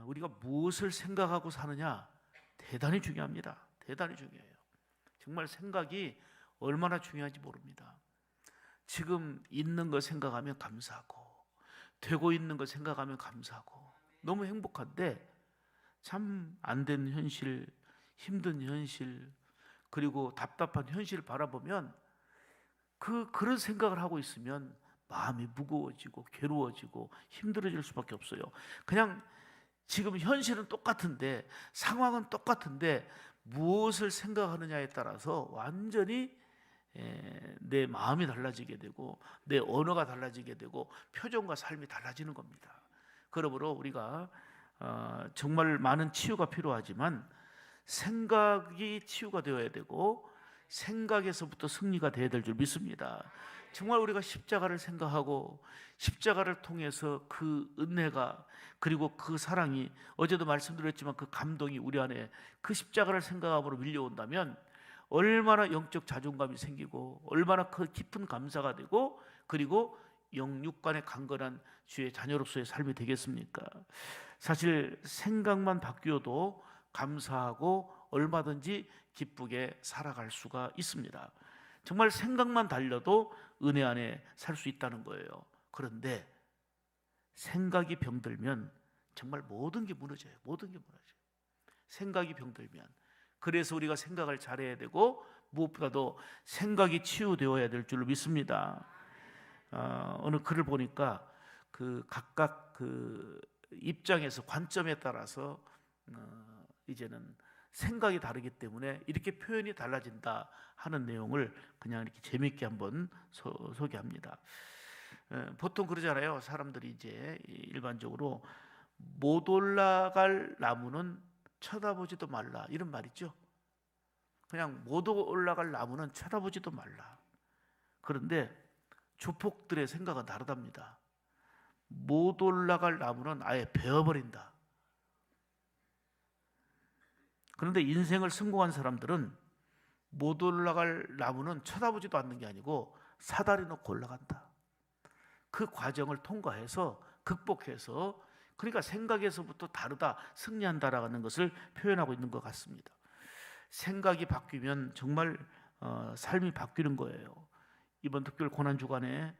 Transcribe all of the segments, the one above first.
우리가 무엇을 생각하고 사느냐 대단히 중요합니다. 대단히 중요해요. 정말 생각이 얼마나 중요한지 모릅니다. 지금 있는 거 생각하면 감사하고, 되고 있는 거 생각하면 감사하고, 너무 행복한데 참 안 된 현실, 힘든 현실, 그리고 답답한 현실을 바라보면 그런 생각을 하고 있으면 마음이 무거워지고 괴로워지고 힘들어질 수밖에 없어요. 그냥 지금 현실은 똑같은데, 상황은 똑같은데 무엇을 생각하느냐에 따라서 완전히 내 마음이 달라지게 되고 내 언어가 달라지게 되고 표정과 삶이 달라지는 겁니다. 그러므로 우리가 정말 많은 치유가 필요하지만 생각이 치유가 되어야 되고 생각에서부터 승리가 되어야 될 줄 믿습니다. 정말 우리가 십자가를 생각하고 십자가를 통해서 그 은혜가, 그리고 그 사랑이, 어제도 말씀드렸지만 그 감동이 우리 안에 그 십자가를 생각함으로 밀려온다면 얼마나 영적 자존감이 생기고 얼마나 그 깊은 감사가 되고, 그리고 영육간의 강건한 주의 자녀로서의 삶이 되겠습니까? 사실 생각만 바뀌어도 감사하고 얼마든지 기쁘게 살아갈 수가 있습니다. 정말 생각만 달려도 은혜 안에 살 수 있다는 거예요. 그런데 생각이 병들면 정말 모든 게 무너져요. 모든 게 무너져요. 생각이 병들면. 그래서 우리가 생각을 잘해야 되고 무엇보다도 생각이 치유되어야 될 줄로 믿습니다. 어느 글을 보니까 그 각각 그 입장에서, 관점에 따라서 이제는 생각이 다르기 때문에 이렇게 표현이 달라진다 하는 내용을 그냥 이렇게 재미있게 한번 소개합니다. 보통 그러잖아요. 사람들이 이제 일반적으로 못 올라갈 나무는 쳐다보지도 말라, 이런 말 있죠. 그냥 못 올라갈 나무는 쳐다보지도 말라. 그런데 조폭들의 생각은 다르답니다. 못 올라갈 나무는 아예 베어버린다. 그런데 인생을 성공한 사람들은 못 올라갈 나무는 쳐다보지도 않는 게 아니고 사다리 놓고 올라간다. 그 과정을 통과해서, 극복해서, 그러니까 생각에서부터 다르다, 승리한다라는 것을 표현하고 있는 것 같습니다. 생각이 바뀌면 정말 삶이 바뀌는 거예요. 이번 특별 고난주간에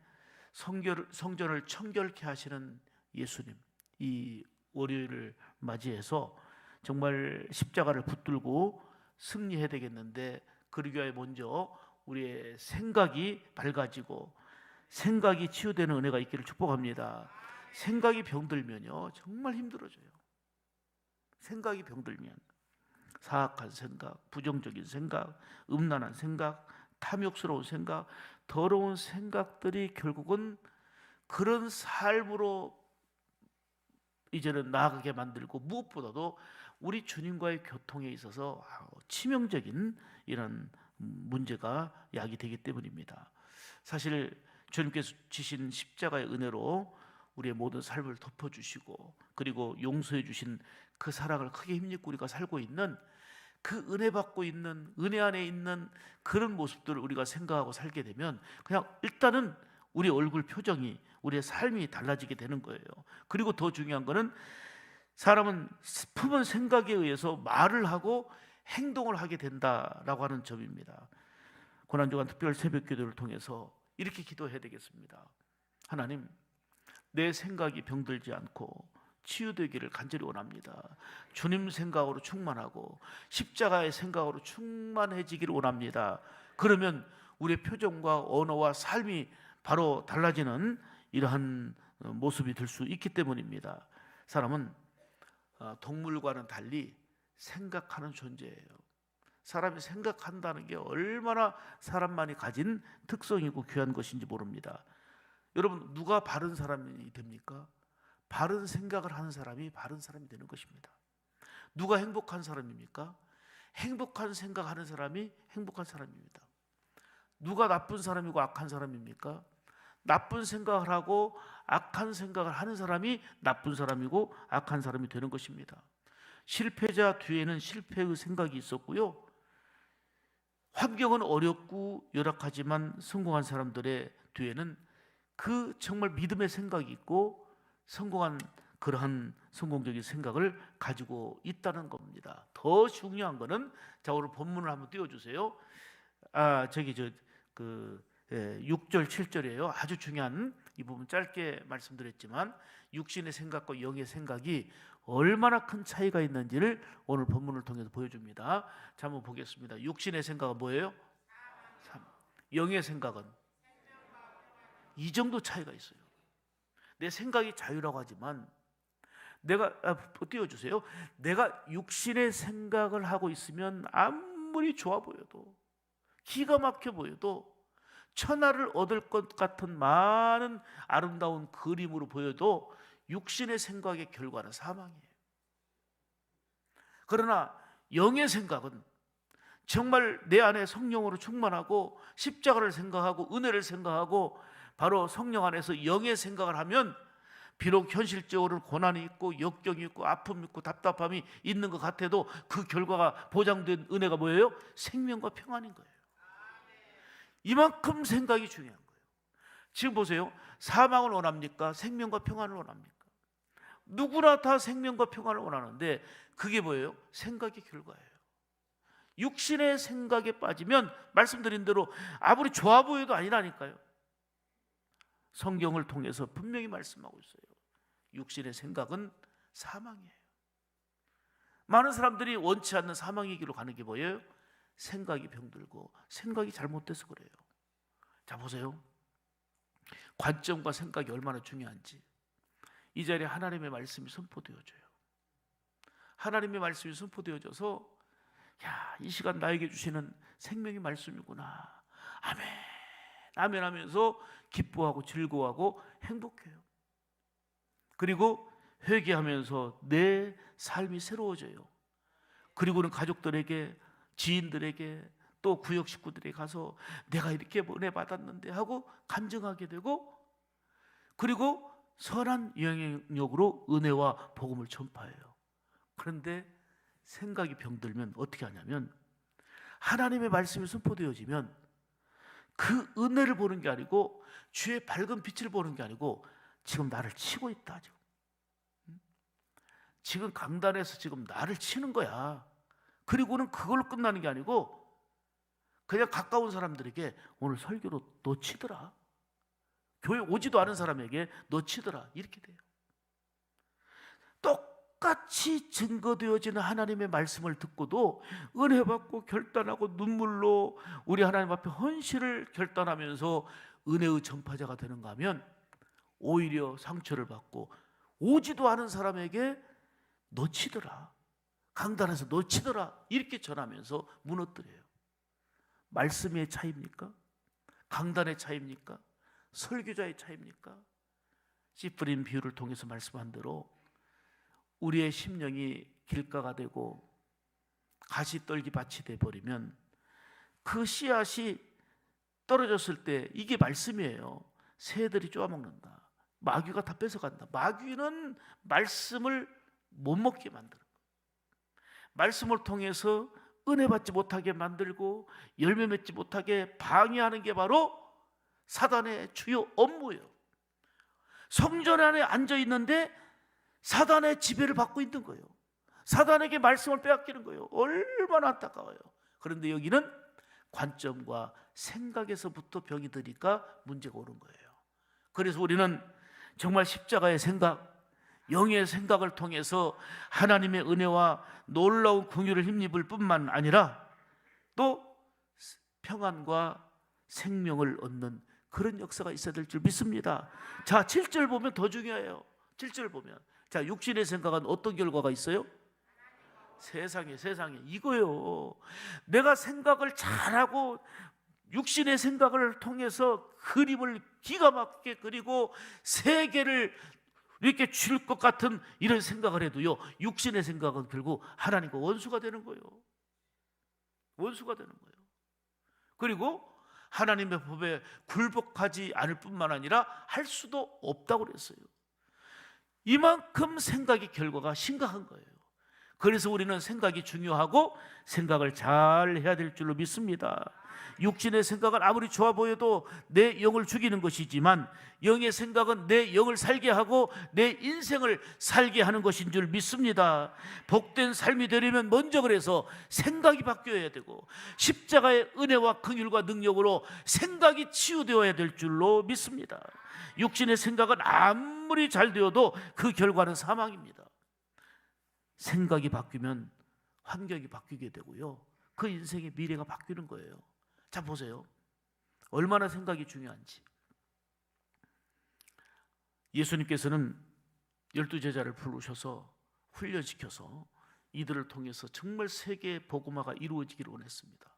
성전을 청결케 하시는 예수님, 이 월요일을 맞이해서 정말 십자가를 붙들고 승리해야 되겠는데, 그러기 위해 먼저 우리의 생각이 밝아지고 생각이 치유되는 은혜가 있기를 축복합니다. 생각이 병들면요 정말 힘들어져요. 생각이 병들면 사악한 생각, 부정적인 생각, 음란한 생각, 탐욕스러운 생각, 더러운 생각들이 결국은 그런 삶으로 이제는 나아가게 만들고, 무엇보다도 우리 주님과의 교통에 있어서 치명적인 이런 문제가 야기되기 때문입니다. 사실 주님께서 지신 십자가의 은혜로 우리의 모든 삶을 덮어주시고, 그리고 용서해 주신 그 사랑을 크게 힘입고 우리가 살고 있는, 그 은혜 받고 있는, 은혜 안에 있는 그런 모습들을 우리가 생각하고 살게 되면 그냥 일단은 우리 얼굴 표정이, 우리의 삶이 달라지게 되는 거예요. 그리고 더 중요한 거는 사람은 품은 생각에 의해서 말을 하고 행동을 하게 된다라고 하는 점입니다. 고난주간 특별 새벽 기도를 통해서 이렇게 기도해야 되겠습니다. 하나님, 내 생각이 병들지 않고 치유되기를 간절히 원합니다. 주님 생각으로 충만하고 십자가의 생각으로 충만해지기를 원합니다. 그러면 우리의 표정과 언어와 삶이 바로 달라지는 이러한 모습이 될 수 있기 때문입니다. 사람은 동물과는 달리 생각하는 존재예요. 사람이 생각한다는 게 얼마나 사람만이 가진 특성이고 귀한 것인지 모릅니다. 여러분, 누가 바른 사람이 됩니까? 바른 생각을 하는 사람이 바른 사람이 되는 것입니다. 누가 행복한 사람입니까? 행복한 생각하는 사람이 행복한 사람입니다. 누가 나쁜 사람이고 악한 사람입니까? 나쁜 생각을 하고 악한 생각을 하는 사람이 나쁜 사람이고 악한 사람이 되는 것입니다. 실패자 뒤에는 실패의 생각이 있었고요, 환경은 어렵고 열악하지만 성공한 사람들의 뒤에는 그 정말 믿음의 생각이 있고 성공한 그러한 성공적인 생각을 가지고 있다는 겁니다. 더 중요한 거는, 자, 오늘 본문을 한번 띄워주세요. 저기 6절 7절이에요. 아주 중요한 이 부분 짧게 말씀드렸지만 육신의 생각과 영의 생각이 얼마나 큰 차이가 있는지를 오늘 본문을 통해서 보여줍니다. 자, 한번 보겠습니다. 육신의 생각은 뭐예요? 영의 생각은 이 정도 차이가 있어요. 내 생각이 자유라고 하지만 내가 띄워주세요. 내가 육신의 생각을 하고 있으면 아무리 좋아 보여도, 기가 막혀 보여도, 천하를 얻을 것 같은 많은 아름다운 그림으로 보여도 육신의 생각의 결과는 사망이에요. 그러나 영의 생각은 정말 내 안에 성령으로 충만하고 십자가를 생각하고 은혜를 생각하고 바로 성령 안에서 영의 생각을 하면 비록 현실적으로 고난이 있고 역경이 있고 아픔이 있고 답답함이 있는 것 같아도 그 결과가 보장된 은혜가 뭐예요? 생명과 평안인 거예요. 이만큼 생각이 중요한 거예요. 지금 보세요. 사망을 원합니까? 생명과 평안을 원합니까? 누구나 다 생명과 평안을 원하는데 그게 뭐예요? 생각의 결과예요. 육신의 생각에 빠지면 말씀드린 대로 아무리 좋아 보여도 아니라니까요. 성경을 통해서 분명히 말씀하고 있어요. 육신의 생각은 사망이에요. 많은 사람들이 원치 않는 사망의 길로 가는 게 뭐예요? 생각이 병들고 생각이 잘못돼서 그래요. 자, 보세요. 관점과 생각이 얼마나 중요한지 이 자리에 하나님의 말씀이 선포되어져요. 하나님의 말씀이 선포되어져서 이 시간 나에게 주시는 생명의 말씀이구나, 아멘 아멘 하면서 기뻐하고 즐거워하고 행복해요. 그리고 회개하면서 내 삶이 새로워져요. 그리고는 가족들에게, 지인들에게, 또 구역 식구들에게 가서 내가 이렇게 은혜 받았는데 하고 간증하게 되고, 그리고 선한 영향력으로 은혜와 복음을 전파해요. 그런데 생각이 병들면 어떻게 하냐면, 하나님의 말씀이 선포되어지면 그 은혜를 보는 게 아니고 주의 밝은 빛을 보는 게 아니고 지금 나를 치고 있다, 지금 강단에서 지금 나를 치는 거야. 그리고는 그걸로 끝나는 게 아니고 그냥 가까운 사람들에게 오늘 설교로 너 치더라, 교회 오지도 않은 사람에게 너 치더라, 이렇게 돼요. 똑같이 증거되어지는 하나님의 말씀을 듣고도 은혜 받고 결단하고 눈물로 우리 하나님 앞에 헌신을 결단하면서 은혜의 전파자가 되는가 하면 오히려 상처를 받고 오지도 않은 사람에게 너 치더라, 강단에서 너 치더라, 이렇게 전하면서 무너뜨려요. 말씀의 차이입니까? 강단의 차이입니까? 설교자의 차이입니까? 씨 뿌린 비유를 통해서 말씀한 대로 우리의 심령이 길가가 되고 가시떨기 밭이 되어버리면 그 씨앗이 떨어졌을 때 이게 말씀이에요. 새들이 쪼아먹는다, 마귀가 다 뺏어간다. 마귀는 말씀을 못 먹게 만들어요. 말씀을 통해서 은혜 받지 못하게 만들고 열매 맺지 못하게 방해하는 게 바로 사단의 주요 업무예요. 성전 안에 앉아 있는데 사단의 지배를 받고 있는 거예요. 사단에게 말씀을 빼앗기는 거예요. 얼마나 안타까워요. 그런데 여기는 관점과 생각에서부터 병이 드니까 문제가 오는 거예요. 그래서 우리는 정말 십자가의 생각, 영의 생각을 통해서 하나님의 은혜와 놀라운 긍휼을 힘입을 뿐만 아니라 또 평안과 생명을 얻는 그런 역사가 있어야 될 줄 믿습니다. 자, 7절 보면 더 중요해요. 7절 보면, 자, 육신의 생각은 어떤 결과가 있어요? 세상에 이거요. 내가 생각을 잘하고 육신의 생각을 통해서 그림을 기가 막히게 그리고 세계를 이렇게 줄 것 같은 이런 생각을 해도요, 육신의 생각은 결국 하나님과 원수가 되는 거예요. 원수가 되는 거예요. 그리고 하나님의 법에 굴복하지 않을 뿐만 아니라 할 수도 없다고 그랬어요. 이만큼 생각의 결과가 심각한 거예요. 그래서 우리는 생각이 중요하고 생각을 잘 해야 될 줄로 믿습니다. 육신의 생각은 아무리 좋아 보여도 내 영을 죽이는 것이지만 영의 생각은 내 영을 살게 하고 내 인생을 살게 하는 것인 줄 믿습니다. 복된 삶이 되려면 먼저 그래서 생각이 바뀌어야 되고 십자가의 은혜와 긍휼과 능력으로 생각이 치유되어야 될 줄로 믿습니다. 육신의 생각은 아무리 잘 되어도 그 결과는 사망입니다. 생각이 바뀌면 환경이 바뀌게 되고요, 그 인생의 미래가 바뀌는 거예요. 자, 보세요. 얼마나 생각이 중요한지. 예수님께서는 12제자를 부르셔서 훈련시켜서 이들을 통해서 정말 세계의 복음화가 이루어지기를 원했습니다.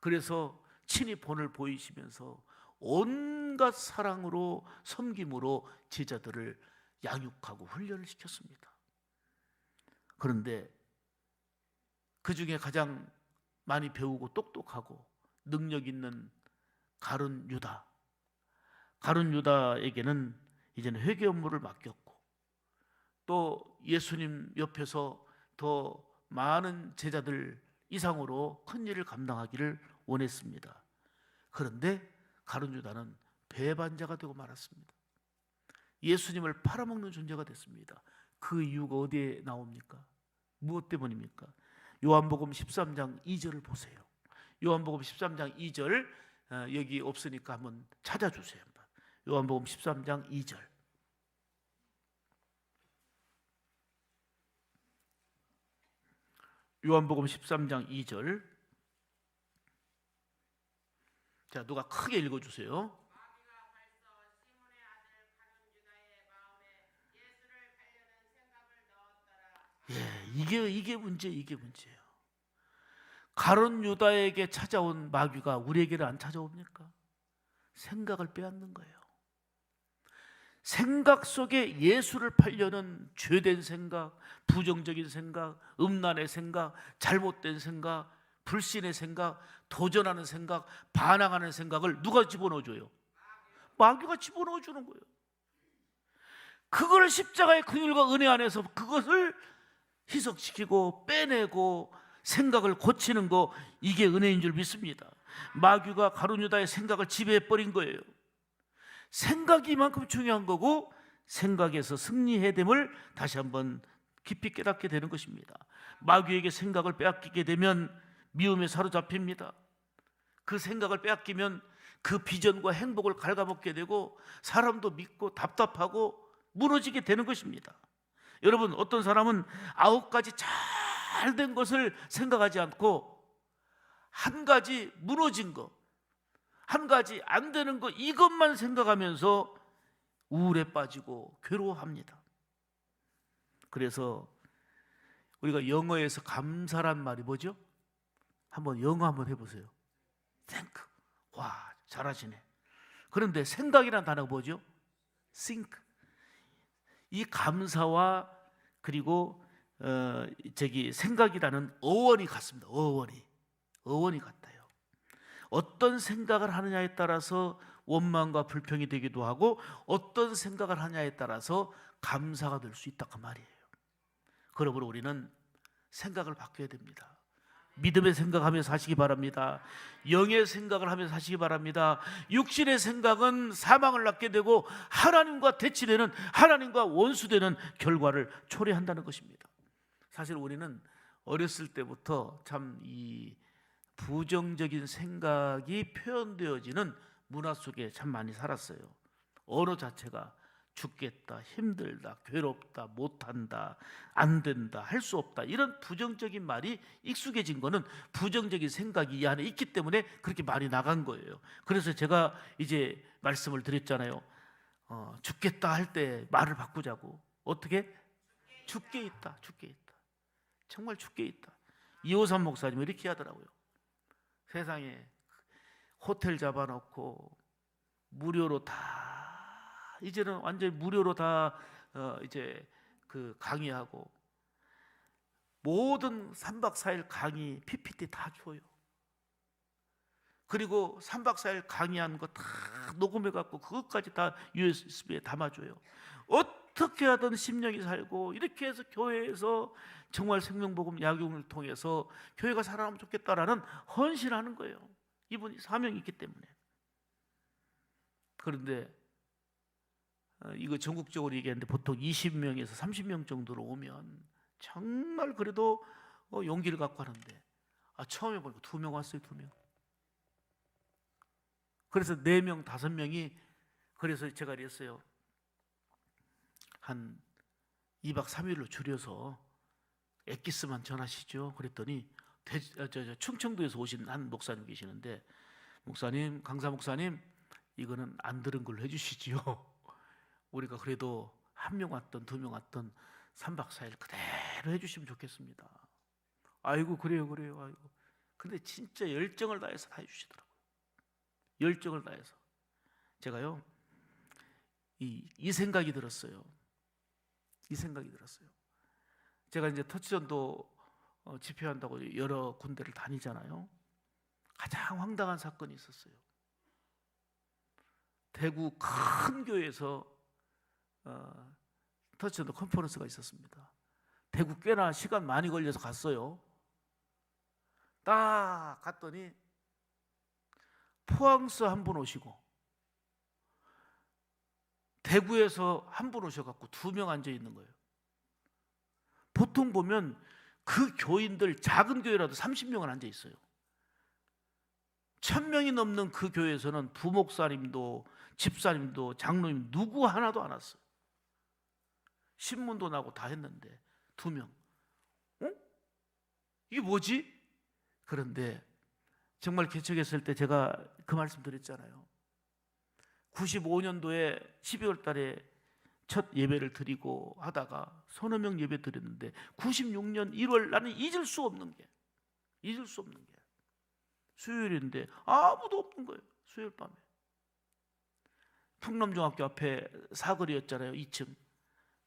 그래서 친히 본을 보이시면서 온갖 사랑으로 섬김으로 제자들을 양육하고 훈련을 시켰습니다. 그런데 그 중에 가장 많이 배우고 똑똑하고 능력 있는 가룟 유다에게는 이제는 회개 업무를 맡겼고, 또 예수님 옆에서 더 많은 제자들 이상으로 큰 일을 감당하기를 원했습니다. 그런데 가룟 유다는 배반자가 되고 말았습니다. 예수님을 팔아먹는 존재가 됐습니다. 그 이유가 어디에 나옵니까? 무엇 때문입니까? 요한복음 13장 2절을 보세요. 요한복음 13장 2절, 여기 없으니까 한번 찾아주세요. 요한복음 13장 2절. 요한복음 13장 2절. 자, 누가 크게 읽어주세요. 이게 문제예요. 가룟 유다에게 찾아온 마귀가 우리에게는 안 찾아옵니까? 생각을 빼앗는 거예요. 생각 속에 예수를 팔려는 죄된 생각, 부정적인 생각, 음란의 생각, 잘못된 생각, 불신의 생각, 도전하는 생각, 반항하는 생각을 누가 집어넣어줘요? 마귀가 집어넣어주는 거예요. 그걸 십자가의 긍휼과 은혜 안에서 그것을 희석시키고 빼내고 생각을 고치는 거, 이게 은혜인 줄 믿습니다. 마귀가 가룟 유다의 생각을 지배해버린 거예요. 생각이 이만큼 중요한 거고, 생각에서 승리해됨을 다시 한번 깊이 깨닫게 되는 것입니다. 마귀에게 생각을 빼앗기게 되면 미움에 사로잡힙니다. 그 생각을 빼앗기면 그 비전과 행복을 갉아먹게 되고 사람도 믿고 답답하고 무너지게 되는 것입니다. 여러분, 어떤 사람은 9가지 잘 된 것을 생각하지 않고 한 가지 무너진 거, 한 가지 안 되는 거, 이것만 생각하면서 우울에 빠지고 괴로워합니다. 그래서 우리가 영어에서 감사란 말이 뭐죠? 한번 영어 한번 해보세요. Thank. 와, 잘하시네. 그런데 생각이란 단어가 뭐죠? Think. 이 감사와 그리고 생각이라는 어원이 같습니다. 어원이 같아요. 어떤 생각을 하느냐에 따라서 원망과 불평이 되기도 하고, 어떤 생각을 하냐에 따라서 감사가 될 수 있다, 그 말이에요. 그러므로 우리는 생각을 바뀌어야 됩니다. 믿음의 생각하며 사시기 바랍니다. 영의 생각을 하며 사시기 바랍니다. 육신의 생각은 사망을 낳게 되고 하나님과 대치되는, 하나님과 원수되는 결과를 초래한다는 것입니다. 사실 우리는 어렸을 때부터 참 이 부정적인 생각이 표현되어지는 문화 속에 참 많이 살았어요. 언어 자체가 죽겠다, 힘들다, 괴롭다, 못한다, 안 된다, 할 수 없다, 이런 부정적인 말이 익숙해진 거는 부정적인 생각이 이 안에 있기 때문에 그렇게 많이 나간 거예요. 그래서 제가 이제 말씀을 드렸잖아요. 죽겠다 할 때 말을 바꾸자고. 어떻게? 죽게 있다, 죽게 있다. 정말 죽게 있다. 이호삼 목사님 이렇게 하더라고요. 세상에 호텔 잡아놓고 무료로 다, 이제는 완전히 무료로 다 이제 그 강의하고, 모든 3박 4일 강의 PPT 다 줘요. 그리고 3박 4일 강의한 거 다 녹음해 갖고 그것까지 다 USB에 담아줘요. 어떻게 하든 심령이 살고 이렇게 해서 교회에서 정말 생명복음 약용을 통해서 교회가 살아나면 좋겠다라는 헌신하는 거예요. 이분이 사명이 있기 때문에. 그런데 이거 전국적으로 얘기하는데 보통 20명에서 30명 정도로 오면 정말 그래도 용기를 갖고 하는데 처음에 보니까 2명 왔어요. 2명. 그래서 4명, 5명이 그래서 제가 그랬어요. 한 2박 3일로 줄여서 엑기스만 전하시죠. 그랬더니 충청도에서 오신 한 목사님 계시는데 목사님, 강사 목사님 이거는 안 들은 걸로 해주시지요. 우리가 그래도 1명 왔던 2명 왔던 3박 4일 그대로 해주시면 좋겠습니다. 아이고 그래요. 아이고. 근데 진짜 열정을 다해서 다 해주시더라고요. 열정을 다해서. 제가요 이 생각이 들었어요. 제가 이제 터치전도 집회한다고 여러 군데를 다니잖아요. 가장 황당한 사건이 있었어요. 대구 큰 교회에서 터치전도 컨퍼런스가 있었습니다. 대구 꽤나 시간 많이 걸려서 갔어요. 딱 갔더니 포항서 한 분 오시고 대구에서 한 분 오셔갖고 2명 앉아 있는 거예요. 보통 보면 그 교인들 작은 교회라도 30명은 앉아 있어요. 1000명이 넘는 그 교회에서는 부목사님도 집사님도 장로님 누구 하나도 안 왔어요. 신문도 나고 다 했는데 2명. 이게 뭐지? 그런데 정말 개척했을 때 제가 그 말씀 드렸잖아요. 95년도에 12월 달에 첫 예배를 드리고 하다가 서너 명 예배 드렸는데 96년 1월 나는 잊을 수 없는 게 수요일인데 아무도 없는 거예요. 수요일 밤에 풍남중학교 앞에 사거리였잖아요. 2층.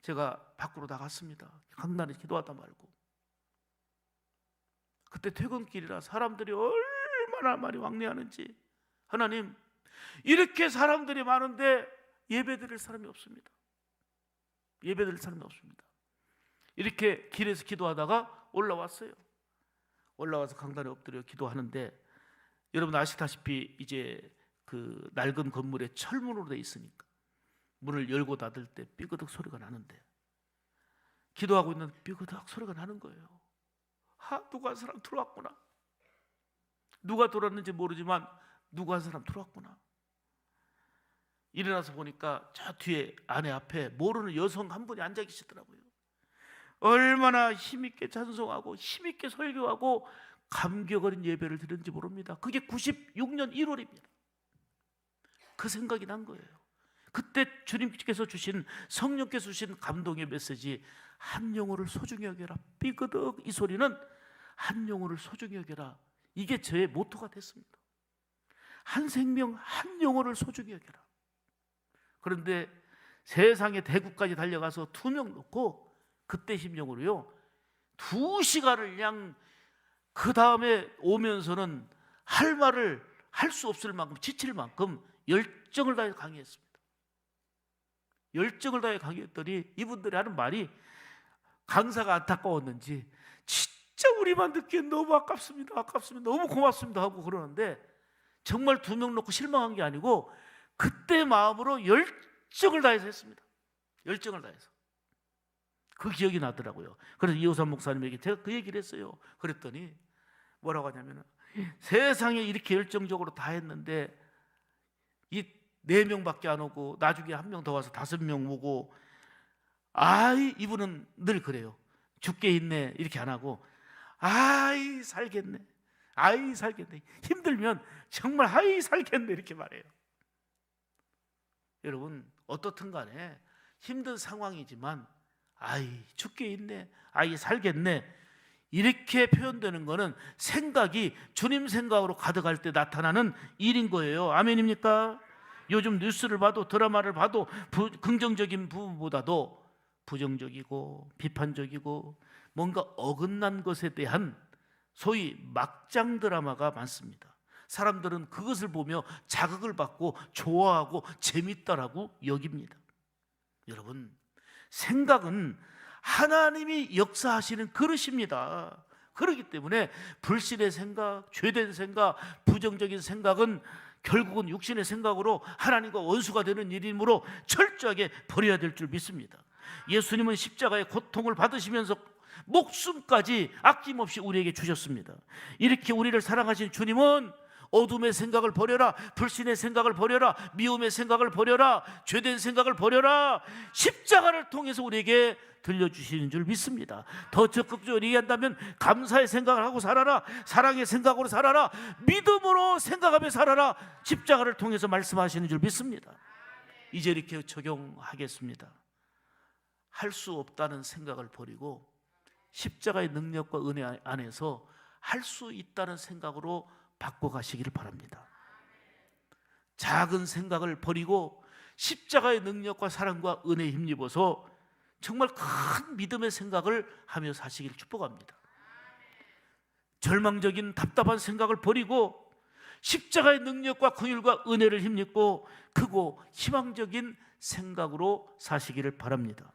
제가 밖으로 나갔습니다. 강단에 기도하다 말고. 그때 퇴근길이라 사람들이 얼마나 많이 왕래하는지. 하나님, 이렇게 사람들이 많은데 예배드릴 사람이 없습니다. 이렇게 길에서 기도하다가 올라왔어요. 올라와서 강단에 엎드려 기도하는데 여러분 아시다시피 이제 그 낡은 건물에 철문으로 돼 있으니까 문을 열고 닫을 때 삐그덕 소리가 나는데 기도하고 있는 삐그덕 소리가 나는 거예요. 누가 한 사람 들어왔구나. 누가 들어왔는지 모르지만 누가 한 사람 들어왔구나. 일어나서 보니까 저 뒤에 아내 앞에 모르는 여성 한 분이 앉아 계시더라고요. 얼마나 힘있게 찬송하고 힘있게 설교하고 감격 어린 예배를 드렸는지 모릅니다. 그게 96년 1월입니다. 그 생각이 난 거예요. 그때 주님께서 주신 성령께서 주신 감동의 메시지, 한 영혼을 소중히 여겨라. 삐그덕 이 소리는 한 영혼을 소중히 여겨라. 이게 저의 모토가 됐습니다. 한 생명 한 영혼을 소중히 여겨라. 그런데 세상에 대구까지 달려가서 2명 놓고 그때 심령으로요 2시간을 그냥 그 다음에 오면서는 할 말을 할 수 없을 만큼 지칠 만큼 열정을 다해 강의했습니다. 열정을 다해 강의했더니 이분들이 하는 말이 강사가 안타까웠는지 진짜 우리만 듣기엔 너무 아깝습니다. 너무 고맙습니다 하고 그러는데 정말 2명 놓고 실망한 게 아니고 그때 마음으로 열정을 다해서 했습니다. 열정을 다해서. 그 기억이 나더라고요. 그래서 이호삼 목사님에게 제가 그 얘기를 했어요. 그랬더니 뭐라고 하냐면 세상에 이렇게 열정적으로 다 했는데 이 4명밖에 안 오고 나중에 1명 더 와서 5명 오고 이분은 늘 그래요. 죽게 있네 이렇게 안 하고 살겠네. 힘들면 정말 살겠네 이렇게 말해요. 여러분 어떻든 간에 힘든 상황이지만 죽게 있네, 살겠네 이렇게 표현되는 것은 생각이 주님 생각으로 가득할 때 나타나는 일인 거예요. 아멘입니까? 요즘 뉴스를 봐도 드라마를 봐도 긍정적인 부분보다도 부정적이고 비판적이고 뭔가 어긋난 것에 대한 소위 막장 드라마가 많습니다. 사람들은 그것을 보며 자극을 받고 좋아하고 재밌다라고 여깁니다. 여러분, 생각은 하나님이 역사하시는 그릇입니다. 그렇기 때문에 불신의 생각, 죄된 생각, 부정적인 생각은 결국은 육신의 생각으로 하나님과 원수가 되는 일이므로 철저하게 버려야 될 줄 믿습니다. 예수님은 십자가의 고통을 받으시면서 목숨까지 아낌없이 우리에게 주셨습니다. 이렇게 우리를 사랑하신 주님은 어둠의 생각을 버려라, 불신의 생각을 버려라, 미움의 생각을 버려라, 죄된 생각을 버려라, 십자가를 통해서 우리에게 들려주시는 줄 믿습니다. 더 적극적으로 얘기한다면 감사의 생각을 하고 살아라, 사랑의 생각으로 살아라, 믿음으로 생각하며 살아라, 십자가를 통해서 말씀하시는 줄 믿습니다. 이제 이렇게 적용하겠습니다. 할 수 없다는 생각을 버리고 십자가의 능력과 은혜 안에서 할 수 있다는 생각으로 바꿔가시기를 바랍니다. 작은 생각을 버리고 십자가의 능력과 사랑과 은혜에 힘입어서 정말 큰 믿음의 생각을 하며 사시기를 축복합니다. 절망적인 답답한 생각을 버리고 십자가의 능력과 긍휼과 은혜를 힘입고 크고 희망적인 생각으로 사시기를 바랍니다.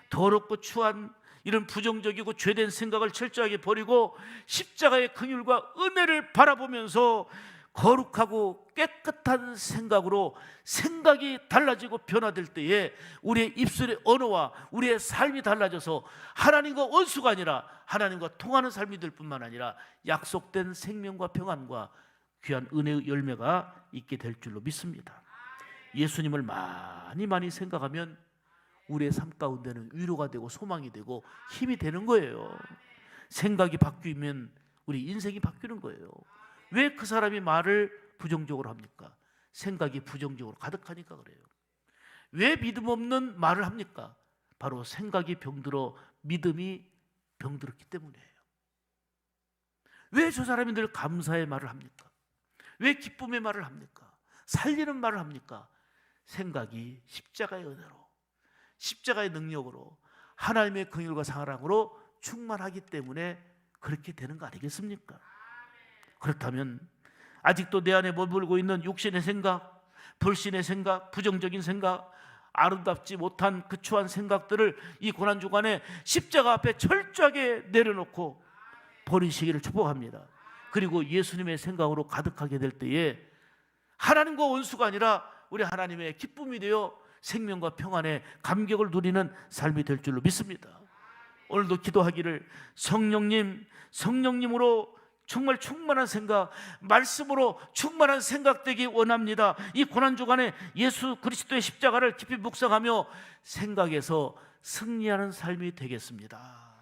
더럽고 추한 이런 부정적이고 죄된 생각을 철저하게 버리고 십자가의 긍휼과 은혜를 바라보면서 거룩하고 깨끗한 생각으로 생각이 달라지고 변화될 때에 우리의 입술의 언어와 우리의 삶이 달라져서 하나님과 원수가 아니라 하나님과 통하는 삶이 될 뿐만 아니라 약속된 생명과 평안과 귀한 은혜의 열매가 있게 될 줄로 믿습니다. 예수님을 많이 생각하면 우리의 삶 가운데는 위로가 되고 소망이 되고 힘이 되는 거예요. 생각이 바뀌면 우리 인생이 바뀌는 거예요. 왜 그 사람이 말을 부정적으로 합니까? 생각이 부정적으로 가득하니까 그래요. 왜 믿음 없는 말을 합니까? 바로 생각이 병들어 믿음이 병들었기 때문이에요. 왜 저 사람이 늘 감사의 말을 합니까? 왜 기쁨의 말을 합니까? 살리는 말을 합니까? 생각이 십자가의 은혜로, 십자가의 능력으로, 하나님의 긍휼과 사랑으로 충만하기 때문에 그렇게 되는 거 아니겠습니까? 그렇다면 아직도 내 안에 머물고 있는 육신의 생각, 불신의 생각, 부정적인 생각, 아름답지 못한 그 추한 생각들을 이 고난주간에 십자가 앞에 철저하게 내려놓고 버리시기를 축복합니다. 그리고 예수님의 생각으로 가득하게 될 때에 하나님과 원수가 아니라 우리 하나님의 기쁨이 되어 생명과 평안의 감격을 누리는 삶이 될 줄로 믿습니다. 오늘도 기도하기를 성령님으로 정말 충만한 생각, 말씀으로 충만한 생각 되기 원합니다. 이 고난주간에 예수 그리스도의 십자가를 깊이 묵상하며 생각에서 승리하는 삶이 되겠습니다.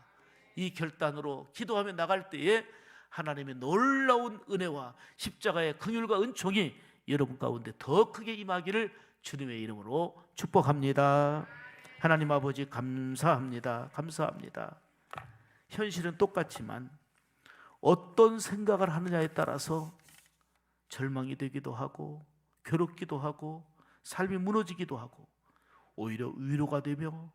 이 결단으로 기도하며 나갈 때에 하나님의 놀라운 은혜와 십자가의 긍휼과 은총이 여러분 가운데 더 크게 임하기를 주님의 이름으로 축복합니다. 하나님 아버지 감사합니다. 현실은 똑같지만 어떤 생각을 하느냐에 따라서 절망이 되기도 하고 괴롭기도 하고 삶이 무너지기도 하고 오히려 위로가 되며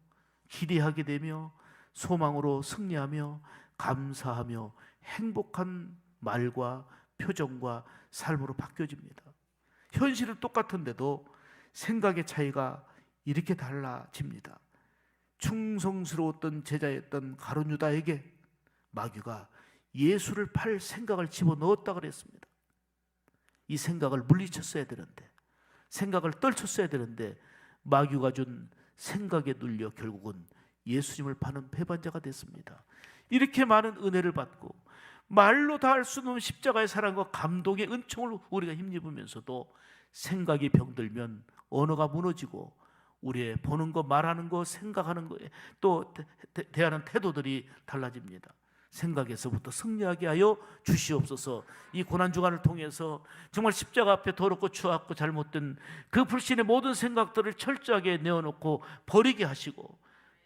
기대하게 되며 소망으로 승리하며 감사하며 행복한 말과 표정과 삶으로 바뀌어집니다. 현실은 똑같은데도 생각의 차이가 이렇게 달라집니다. 충성스러웠던 제자였던 가룟 유다에게 마귀가 예수를 팔 생각을 집어넣었다 그랬습니다. 이 생각을 물리쳤어야 되는데, 생각을 떨쳤어야 되는데 마귀가 준 생각에 눌려 결국은 예수님을 파는 배반자가 됐습니다. 이렇게 많은 은혜를 받고 말로 다 할 수 없는 십자가의 사랑과 감동의 은총을 우리가 힘입으면서도 생각이 병들면 언어가 무너지고 우리의 보는 거, 말하는 거, 생각하는 거에 또 대하는 태도들이 달라집니다. 생각에서부터 승리하게 하여 주시옵소서. 이 고난주간을 통해서 정말 십자가 앞에 더럽고 추악고 잘못된 그 불신의 모든 생각들을 철저하게 내어놓고 버리게 하시고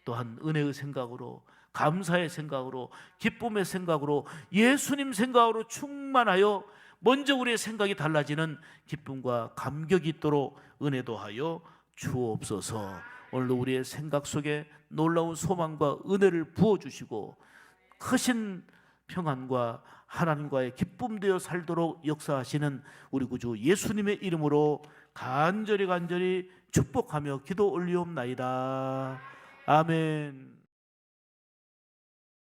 또한 은혜의 생각으로, 감사의 생각으로, 기쁨의 생각으로, 예수님 생각으로 충만하여 먼저 우리의 생각이 달라지는 기쁨과 감격이 있도록 은혜도 하여 주옵소서. 오늘도 우리의 생각 속에 놀라운 소망과 은혜를 부어주시고 크신 평안과 하나님과의 기쁨 되어 살도록 역사하시는 우리 구주 예수님의 이름으로 간절히 축복하며 기도 올리옵나이다. 아멘.